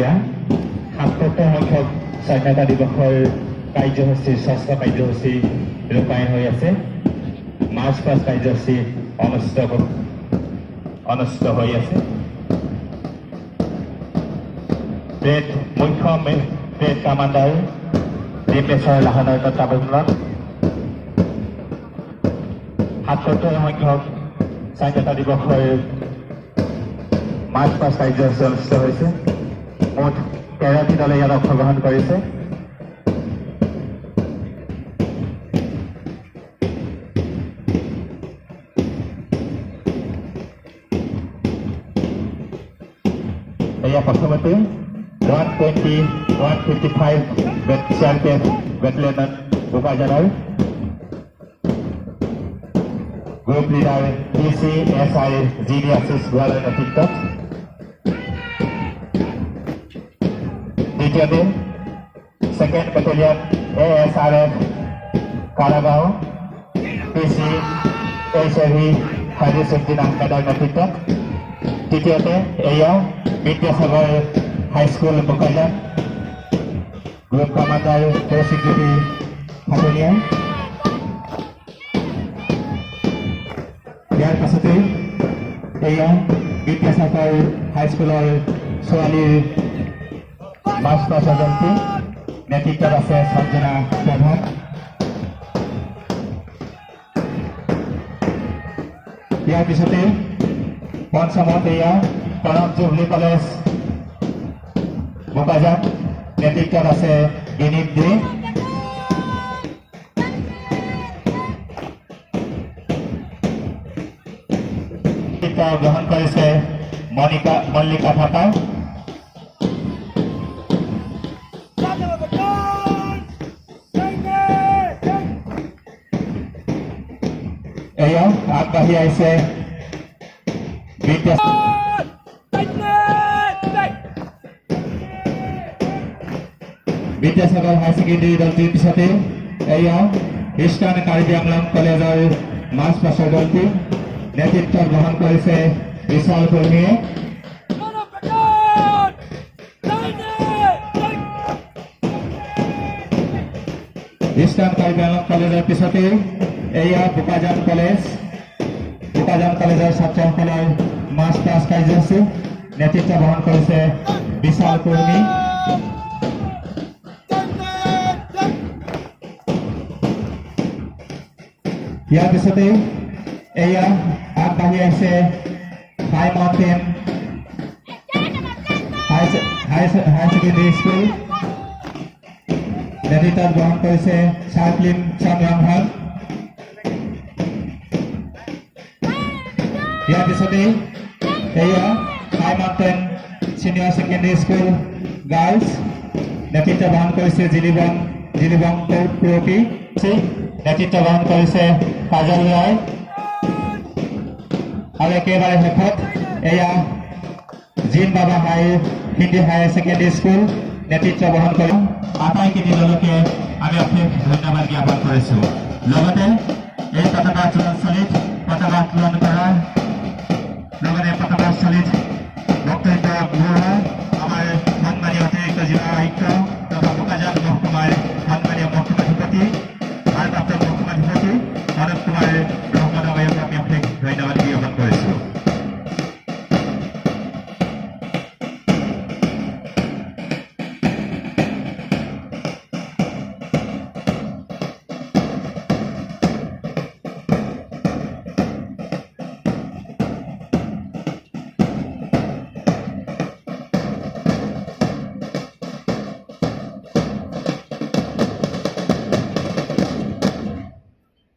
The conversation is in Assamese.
এতিয়া ৭৭ সংখ্যক স্বাধীনতা দিৱসৰ কাৰ্যসূচী ষষ্ঠ কাৰ্যসূচী ৰূপায়ণ হৈ আছে। মাৰ্চ পাষ্ট কাৰ্যসূচী অনুষ্ঠিত হৈ আছে। মুখ্য পেড কামাণ্ডাৰ দীপেশ্বৰ লাহনৰ তত্বাৱধানত ৭৭ সংখ্যক স্বাধীনতা দিৱসৰ মাৰ্চ পাষ্ট কাৰ্যসূচী অনুষ্ঠিত হৈছে। মুঠ 13টি দলে ইয়াত অংশগ্ৰহণ কৰিছে। এয়া প্ৰথমতে 155 চেম্পিয়ন বেটেলিয়ন উপাজনৰ group leader PCSI GD Ashish গোৱালৰ নেতৃত্বত। দ্বিতীয়তে 2nd battalion ASRF Karagaon PCHAV Hajisuddin আহমেদৰ নেতৃত্বত। তৃতীয়তে এয়া Vidyasagar high school Bokajan group commander Kaushik Jyoti Khataniya. ইয়াৰ পাছতে এয়া বিদ্যাসাগৰ হাইস্কুলৰ ছোৱালীৰ মাৰ্চ পাষ্ট এজেন্সী নেতৃত্বত আছে সঞ্জনা প্ৰধান। ইয়াৰ পিছতে পঞ্চমত এয়া কৰম জুবলি কলেজ বোকাজান নেতৃত্বত আছে বিনীত দে। নেতৃত্ব গ্ৰহণ কৰিছে মল্লিকা থাপা। এয়া আগবাঢ়ি আহিছে বিদ্যাসাগৰ হায়াৰ ছেকেণ্ডেৰী দলটিৰ পিছতে এয়া ইষ্টাৰ্ণ কাৰ্বি আংলং কলেজৰ মাৰ্চ পাষ্টৰ দলটি নেতৃত্ব গ্ৰহণ কৰিছে বিশাল কৰ্মীয়ে। ইষ্টাৰ্ণ কাৰ্বি আংলং কলেজৰ পিছতে এয়া বোকাজান কলেজৰ ছাত্ৰসকলৰ মাৰ্চ পাষ্ট কাৰ্যসূচী নেতৃত্ব গ্ৰহণ কৰিছে বিশাল কৰ্মী। ইয়াৰ পিছতে এয়া আগবাঢ়ি আছে high mountain higher secondary school নেতৃত্ব গ্ৰহণ কৰিছে চাৰ্লিন চন্দ্ৰমহল। ইয়াৰ পিছতে এয়া high mountain senior secondary school girls নেতৃত্ব গ্ৰহণ কৰিছে জিলিবং পুৰপী। নেতৃত্ব গ্ৰহণ কৰিছে কাজল ৰায়। আৰু একেবাৰে শেষত এয়া জিন বাবা হিন্দী হায়াৰ ছেকেণ্ডেৰী স্কুল নেতৃত্ব গ্ৰহণ কৰি আটাইকেইটি দলকে আমি অশেষ ধন্যবাদ জ্ঞাপন কৰিছোঁ। লগতে